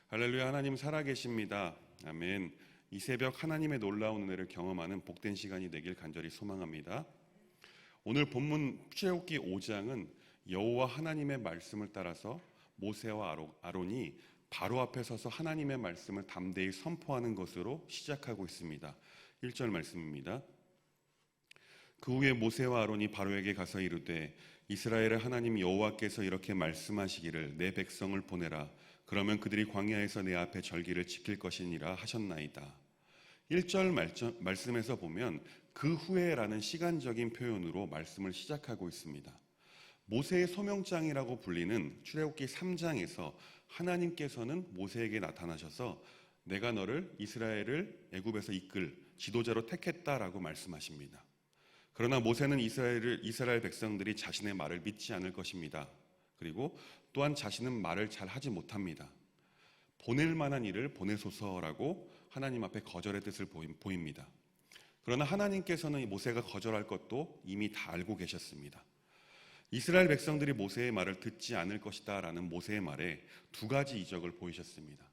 할렐루야. 하나님 살아계십니다. 아멘. 이 새벽 하나님의 놀라운 은혜를 경험하는 복된 시간이 되길 간절히 소망합니다. 오늘 본문 출애굽기 5장은 여호와 하나님의 말씀을 따라서 모세와 아론이 바로 앞에 서서 하나님의 말씀을 담대히 선포하는 것으로 시작하고 있습니다. 1절 말씀입니다. 그 후에 모세와 아론이 바로에게 가서 이르되 이스라엘의 하나님 여호와께서 이렇게 말씀하시기를 내 백성을 보내라. 그러면 그들이 광야에서 내 앞에 절기를 지킬 것이니라 하셨나이다. 1절 말씀에서 보면 그 후에라는 시간적인 표현으로 말씀을 시작하고 있습니다. 모세의 소명장이라고 불리는 출애굽기 3장에서 하나님께서는 모세에게 나타나셔서 내가 너를 이스라엘을 애굽에서 이끌 지도자로 택했다라고 말씀하십니다. 그러나 모세는 이스라엘 백성들이 자신의 말을 믿지 않을 것입니다. 그리고 또한 자신은 말을 잘 하지 못합니다. 보낼 만한 일을 보내소서라고 하나님 앞에 거절의 뜻을 보입니다. 그러나 하나님께서는 모세가 거절할 것도 이미 다 알고 계셨습니다. 이스라엘 백성들이 모세의 말을 듣지 않을 것이다 라는 모세의 말에 두 가지 이적을 보이셨습니다.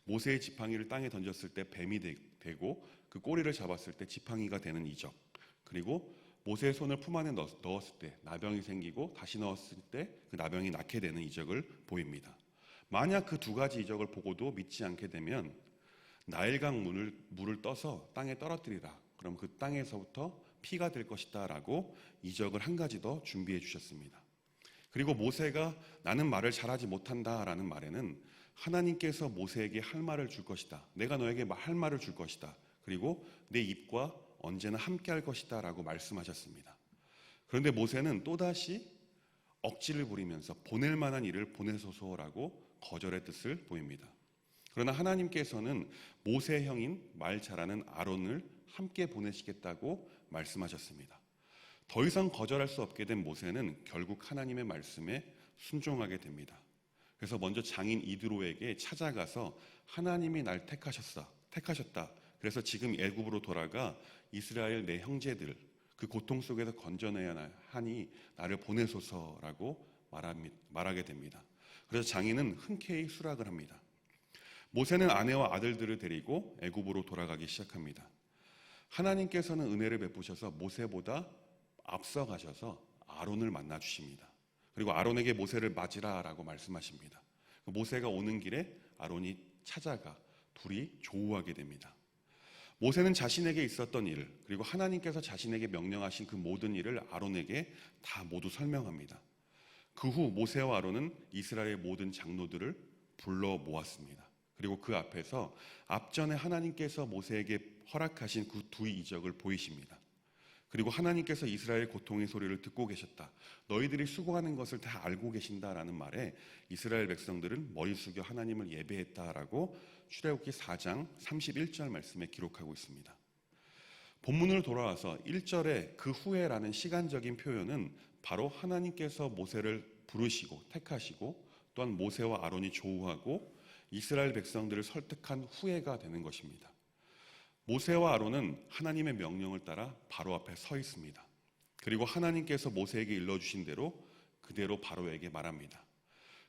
모세의 지팡이를 땅에 던졌을 때 뱀이 되고 그 꼬리를 잡았을 때 지팡이가 되는 이적, 그리고 모세의 손을 품 안에 넣었을 때 나병이 생기고 다시 넣었을 때 그 나병이 낫게 되는 이적을 보입니다. 만약 그 두 가지 이적을 보고도 믿지 않게 되면 나일강 물을 떠서 땅에 떨어뜨리라. 그럼 그 땅에서부터 피가 될 것이다 라고 이적을 한 가지 더 준비해 주셨습니다. 그리고 모세가 나는 말을 잘하지 못한다 라는 말에는 하나님께서 모세에게 할 말을 줄 것이다. 내가 너에게 할 말을 줄 것이다. 그리고 내 입과 언제나 함께 할 것이다 라고 말씀하셨습니다. 그런데 모세는 또다시 억지를 부리면서 보낼 만한 일을 보내소서라고 거절의 뜻을 보입니다. 그러나 하나님께서는 모세의 형인 말 잘하는 아론을 함께 보내시겠다고 말씀하셨습니다. 더 이상 거절할 수 없게 된 모세는 결국 하나님의 말씀에 순종하게 됩니다. 그래서 먼저 장인 이드로에게 찾아가서 하나님이 날 택하셨다. 그래서 지금 애굽으로 돌아가 이스라엘 내 형제들 그 고통 속에서 건져내야 하니 나를 보내소서라고 말하게 됩니다. 그래서 장인은 흔쾌히 수락을 합니다. 모세는 아내와 아들들을 데리고 애굽으로 돌아가기 시작합니다. 하나님께서는 은혜를 베푸셔서 모세보다 앞서 가셔서 아론을 만나 주십니다. 그리고 아론에게 모세를 맞으라라고 말씀하십니다. 모세가 오는 길에 아론이 찾아가 둘이 조우하게 됩니다. 모세는 자신에게 있었던 일, 그리고 하나님께서 자신에게 명령하신 그 모든 일을 아론에게 다 모두 설명합니다. 그 후 모세와 아론은 이스라엘의 모든 장로들을 불러 모았습니다. 그리고 그 앞에서 앞전에 하나님께서 모세에게 허락하신 그 두 이적을 보이십니다. 그리고 하나님께서 이스라엘 고통의 소리를 듣고 계셨다. 너희들이 수고하는 것을 다 알고 계신다라는 말에 이스라엘 백성들은 머리 숙여 하나님을 예배했다라고 출애굽기 4장 31절 말씀에 기록하고 있습니다. 본문으로 돌아와서 1절에 그 후에라는 시간적인 표현은 바로 하나님께서 모세를 부르시고 택하시고 또한 모세와 아론이 조우하고 이스라엘 백성들을 설득한 후에가 되는 것입니다. 모세와 아론은 하나님의 명령을 따라 바로 앞에 서 있습니다. 그리고 하나님께서 모세에게 일러주신 대로 그대로 바로에게 말합니다.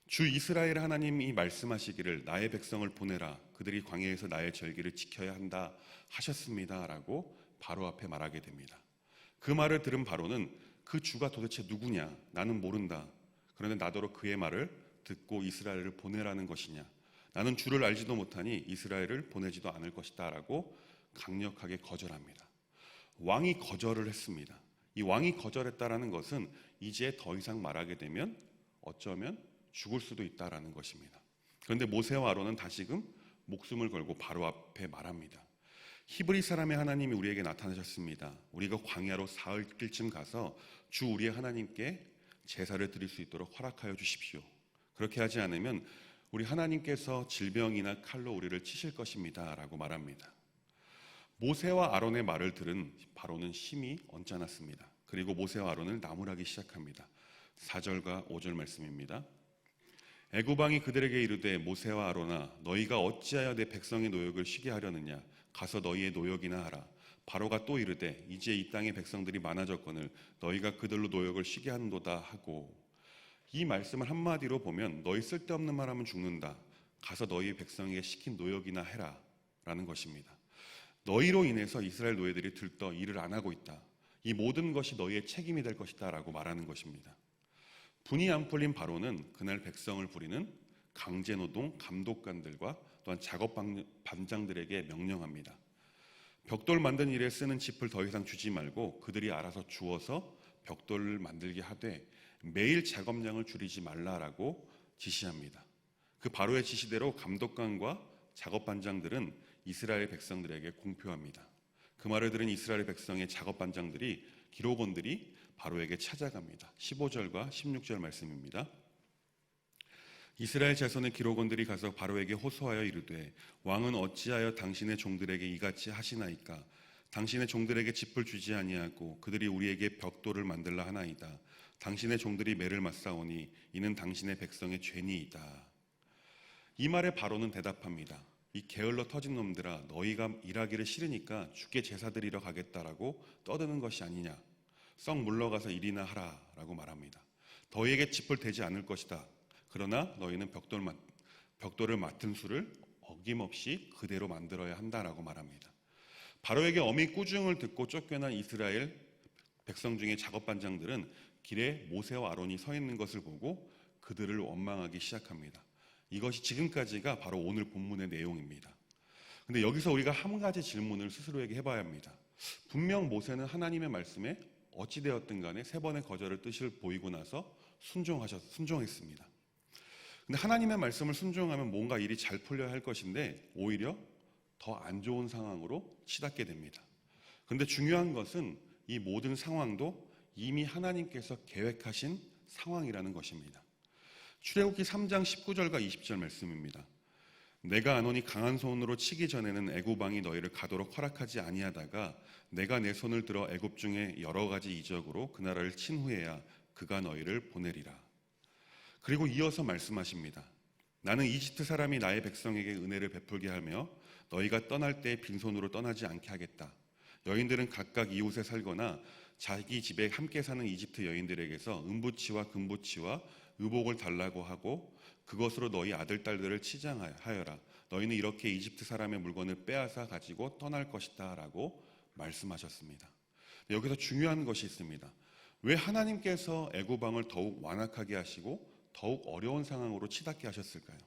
주 이스라엘 하나님이 말씀하시기를 나의 백성을 보내라. 그들이 광야에서 나의 절기를 지켜야 한다 하셨습니다 라고 바로 앞에 말하게 됩니다. 그 말을 들은 바로는 그 주가 도대체 누구냐? 나는 모른다. 그런데 나더러 그의 말을 듣고 이스라엘을 보내라는 것이냐? 나는 주를 알지도 못하니 이스라엘을 보내지도 않을 것이다 라고 강력하게 거절합니다. 왕이 거절을 했습니다. 이 왕이 거절했다라는 것은 이제 더 이상 말하게 되면 어쩌면 죽을 수도 있다라는 것입니다. 그런데 모세와 아론은 다시금 목숨을 걸고 바로 앞에 말합니다. 히브리 사람의 하나님이 우리에게 나타나셨습니다. 우리가 광야로 사흘길쯤 가서 주 우리의 하나님께 제사를 드릴 수 있도록 허락하여 주십시오. 그렇게 하지 않으면 우리 하나님께서 질병이나 칼로 우리를 치실 것입니다 라고 말합니다. 모세와 아론의 말을 들은 바로는 심히 언짢았습니다. 그리고 모세와 아론을 나무라기 시작합니다. 4절과 5절 말씀입니다. 애굽 왕이 그들에게 이르되 모세와 아론아 너희가 어찌하여 내 백성의 노역을 쉬게 하려느냐 가서 너희의 노역이나 하라. 바로가 또 이르되 이제 이 땅의 백성들이 많아졌거늘 너희가 그들로 노역을 쉬게 하는도다 하고 이 말씀을 한마디로 보면 너희 쓸데없는 말하면 죽는다. 가서 너희 백성에게 시킨 노역이나 해라 라는 것입니다. 너희로 인해서 이스라엘 노예들이 들떠 일을 안 하고 있다. 이 모든 것이 너희의 책임이 될 것이다 라고 말하는 것입니다. 분이 안 풀린 바로는 그날 백성을 부리는 강제노동 감독관들과 또한 작업 반장들에게 명령합니다. 벽돌 만든 일에 쓰는 짚을 더 이상 주지 말고 그들이 알아서 주어서 벽돌을 만들게 하되 매일 작업량을 줄이지 말라라고 지시합니다. 그 바로의 지시대로 감독관과 작업 반장들은 이스라엘 백성들에게 공표합니다. 그 말을 들은 이스라엘 백성의 작업 반장들이 기록원들이 바로에게 찾아갑니다. 15절과 16절 말씀입니다. 이스라엘 자손의 기록원들이 가서 바로에게 호소하여 이르되 왕은 어찌하여 당신의 종들에게 이같이 하시나이까? 당신의 종들에게 짚을 주지 아니하고 그들이 우리에게 벽돌을 만들라 하나이다. 당신의 종들이 매를 맞사오니 이는 당신의 백성의 죄니이다. 이 말에 바로는 대답합니다. 이 게을러 터진 놈들아, 너희가 일하기를 싫으니까 주께 제사 드리러 가겠다라고 떠드는 것이 아니냐. 썩 물러가서 일이나 하라 라고 말합니다. 너희에게 짚을 대지 않을 것이다. 그러나 너희는 벽돌을 맡은 수를 어김없이 그대로 만들어야 한다라고 말합니다. 바로에게 어미 꾸중을 듣고 쫓겨난 이스라엘 백성 중에 작업반장들은 길에 모세와 아론이 서 있는 것을 보고 그들을 원망하기 시작합니다. 이것이 지금까지가 바로 오늘 본문의 내용입니다. 근데 여기서 우리가 한 가지 질문을 스스로에게 해봐야 합니다. 분명 모세는 하나님의 말씀에 어찌되었든 간에 3번의 거절의 뜻을 보이고 나서 순종했습니다. 근데 하나님의 말씀을 순종하면 뭔가 일이 잘 풀려야 할 것인데 오히려 더 안 좋은 상황으로 치닫게 됩니다. 그런데 중요한 것은 이 모든 상황도 이미 하나님께서 계획하신 상황이라는 것입니다. 출애굽기 3장 19절과 20절 말씀입니다. 내가 아노니 강한 손으로 치기 전에는 애굽 왕이 너희를 가도록 허락하지 아니하다가 내가 내 손을 들어 애굽 중에 여러 가지 이적으로 그 나라를 친 후에야 그가 너희를 보내리라. 그리고 이어서 말씀하십니다. 나는 이집트 사람이 나의 백성에게 은혜를 베풀게 하며 너희가 떠날 때 빈손으로 떠나지 않게 하겠다. 여인들은 각각 이웃에 살거나 자기 집에 함께 사는 이집트 여인들에게서 은부치와 금부치와 의복을 달라고 하고 그것으로 너희 아들 딸들을 치장하여라. 너희는 이렇게 이집트 사람의 물건을 빼앗아 가지고 떠날 것이다 라고 말씀하셨습니다. 여기서 중요한 것이 있습니다. 왜 하나님께서 애굽 왕을 더욱 완악하게 하시고 더욱 어려운 상황으로 치닫게 하셨을까요?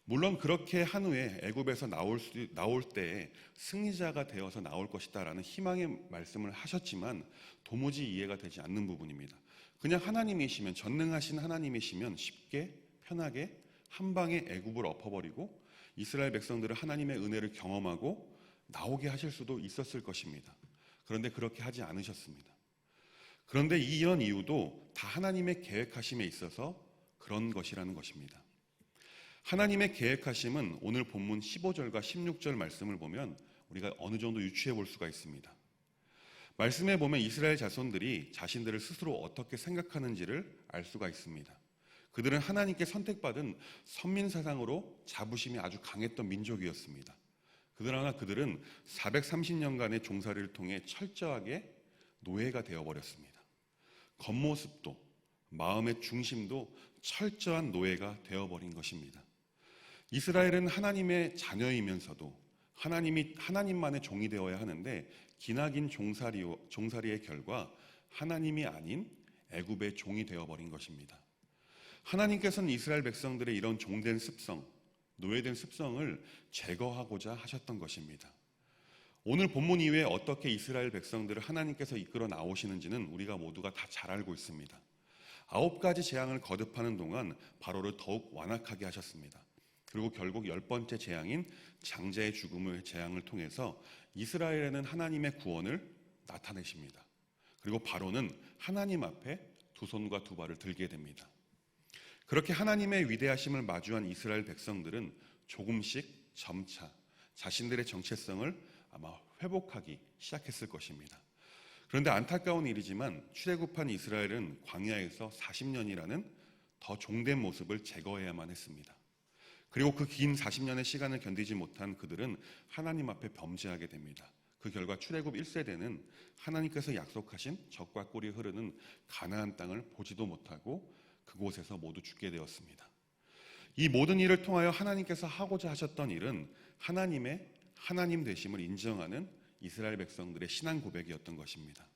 물론 그렇게 한 후에 애굽에서 나올 때에 승리자가 되어서 나올 것이다라는 희망의 말씀을 하셨지만 도무지 이해가 되지 않는 부분입니다. 그냥 하나님이시면, 전능하신 하나님이시면 쉽게 편하게 한 방에 애굽을 엎어버리고 이스라엘 백성들은 하나님의 은혜를 경험하고 나오게 하실 수도 있었을 것입니다. 그런데 그렇게 하지 않으셨습니다. 그런데 이런 이유도 다 하나님의 계획하심에 있어서 그런 것이라는 것입니다. 하나님의 계획하심은 오늘 본문 15절과 16절 말씀을 보면 우리가 어느 정도 유추해 볼 수가 있습니다. 말씀에 보면 이스라엘 자손들이 자신들을 스스로 어떻게 생각하는지를 알 수가 있습니다. 그들은 하나님께 선택받은 선민사상으로 자부심이 아주 강했던 민족이었습니다. 그러나 그들은 430년간의 종살이를 통해 철저하게 노예가 되어버렸습니다. 겉모습도 마음의 중심도 철저한 노예가 되어버린 것입니다. 이스라엘은 하나님의 자녀이면서도 하나님만의 종이 되어야 하는데 기나긴 종살이의 결과 하나님이 아닌 애굽의 종이 되어버린 것입니다. 하나님께서는 이스라엘 백성들의 이런 종된 습성, 노예된 습성을 제거하고자 하셨던 것입니다. 오늘 본문 이후에 어떻게 이스라엘 백성들을 하나님께서 이끌어 나오시는지는 우리가 모두가 다 잘 알고 있습니다. 9가지 재앙을 거듭하는 동안 바로를 더욱 완악하게 하셨습니다. 그리고 결국 10번째 재앙인 장자의 죽음의 재앙을 통해서 이스라엘에는 하나님의 구원을 나타내십니다. 그리고 바로는 하나님 앞에 두 손과 두 발을 들게 됩니다. 그렇게 하나님의 위대하심을 마주한 이스라엘 백성들은 조금씩 점차 자신들의 정체성을 아마 회복하기 시작했을 것입니다. 그런데 안타까운 일이지만 출애굽한 이스라엘은 광야에서 40년이라는 더 종된 모습을 제거해야만 했습니다. 그리고 그 긴 40년의 시간을 견디지 못한 그들은 하나님 앞에 범죄하게 됩니다. 그 결과 출애굽 1세대는 하나님께서 약속하신 젖과 꿀이 흐르는 가나안 땅을 보지도 못하고 그곳에서 모두 죽게 되었습니다. 이 모든 일을 통하여 하나님께서 하고자 하셨던 일은 하나님의 하나님 되심을 인정하는 이스라엘 백성들의 신앙 고백이었던 것입니다.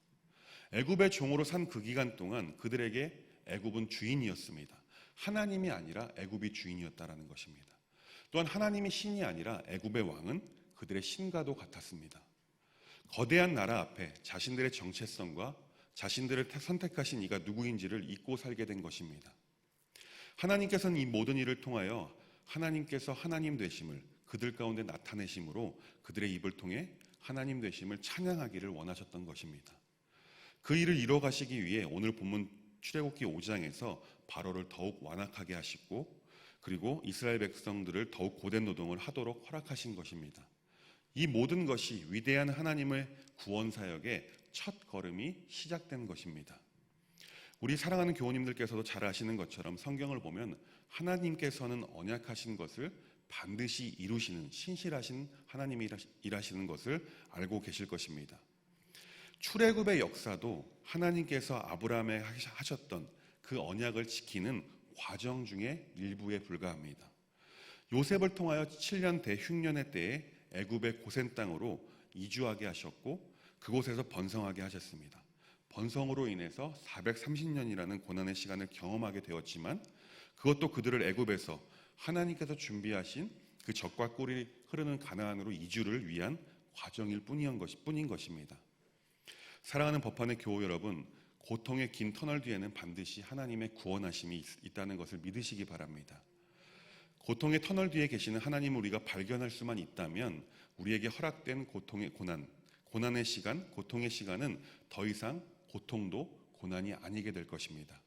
애굽의 종으로 산 그 기간 동안 그들에게 애굽은 주인이었습니다. 하나님이 아니라 애굽이 주인이었다라는 것입니다. 또한 하나님이 신이 아니라 애굽의 왕은 그들의 신과도 같았습니다. 거대한 나라 앞에 자신들의 정체성과 자신들을 선택하신 이가 누구인지를 잊고 살게 된 것입니다. 하나님께서는 이 모든 일을 통하여 하나님께서 하나님 되심을 그들 가운데 나타내심으로 그들의 입을 통해 하나님 되심을 찬양하기를 원하셨던 것입니다. 그 일을 이뤄 가시기 위해 오늘 본문 출애굽기 5장에서 바로를 더욱 완악하게 하시고 그리고 이스라엘 백성들을 더욱 고된 노동을 하도록 허락하신 것입니다. 이 모든 것이 위대한 하나님의 구원 사역의 첫 걸음이 시작된 것입니다. 우리 사랑하는 교우님들께서도 잘 아시는 것처럼 성경을 보면 하나님께서는 언약하신 것을 반드시 이루시는 신실하신 하나님이 일하시는 것을 알고 계실 것입니다. 출애굽의 역사도 하나님께서 아브라함에 하셨던 그 언약을 지키는 과정 중에 일부에 불과합니다. 요셉을 통하여 7년 대흉년의 때에 애굽의 고센 땅으로 이주하게 하셨고 그곳에서 번성하게 하셨습니다. 번성으로 인해서 430년이라는 고난의 시간을 경험하게 되었지만 그것도 그들을 애굽에서 하나님께서 준비하신 그 젖과 꿀이 흐르는 가나안으로 이주를 위한 과정일 뿐인 것입니다. 사랑하는 법안의 교우 여러분, 고통의 긴 터널 뒤에는 반드시 하나님의 구원하심이 있다는 것을 믿으시기 바랍니다. 고통의 터널 뒤에 계시는 하나님을 우리가 발견할 수만 있다면 우리에게 허락된 고난의 시간, 고통의 시간은 더 이상 고통도 고난이 아니게 될 것입니다.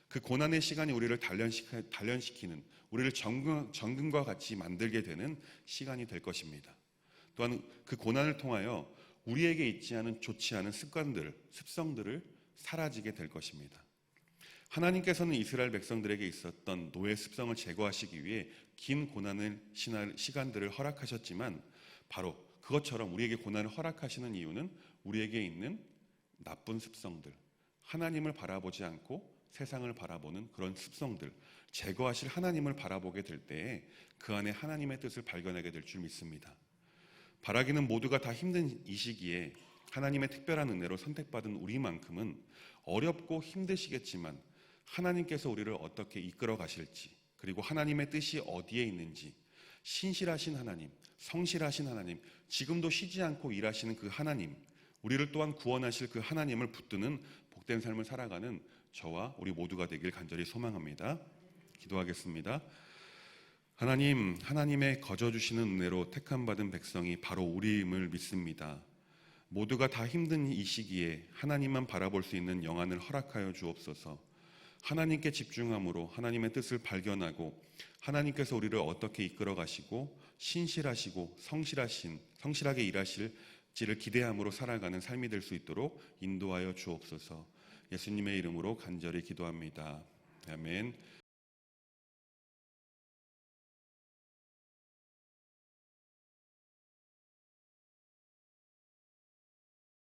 그 고난의 시간이 우리를 단련시키는, 우리를 정금과 같이 만들게 되는 시간이 될 것입니다. 또한 그 고난을 통하여 우리에게 있지 않은 좋지 않은 습성들을 사라지게 될 것입니다. 하나님께서는 이스라엘 백성들에게 있었던 노예 습성을 제거하시기 위해 긴 고난의 시간들을 허락하셨지만 바로 그것처럼 우리에게 고난을 허락하시는 이유는 우리에게 있는 나쁜 습성들, 하나님을 바라보지 않고 세상을 바라보는 그런 습성들, 제거하실 하나님을 바라보게 될 때에 그 안에 하나님의 뜻을 발견하게 될 줄 믿습니다. 바라기는 모두가 다 힘든 이 시기에 하나님의 특별한 은혜로 선택받은 우리만큼은 어렵고 힘드시겠지만 하나님께서 우리를 어떻게 이끌어 가실지 그리고 하나님의 뜻이 어디에 있는지 신실하신 하나님, 성실하신 하나님, 지금도 쉬지 않고 일하시는 그 하나님, 우리를 또한 구원하실 그 하나님을 붙드는 복된 삶을 살아가는 저와 우리 모두가 되길 간절히 소망합니다. 기도하겠습니다. 하나님, 하나님의 거저 주시는 은혜로 택함받은 백성이 바로 우리임을 믿습니다. 모두가 다 힘든 이 시기에 하나님만 바라볼 수 있는 영안을 허락하여 주옵소서. 하나님께 집중함으로 하나님의 뜻을 발견하고 하나님께서 우리를 어떻게 이끌어 가시고 신실하시고 성실하게 일하실지를 기대함으로 살아가는 삶이 될 수 있도록 인도하여 주옵소서. 예수님의 이름으로 간절히 기도합니다. 아멘.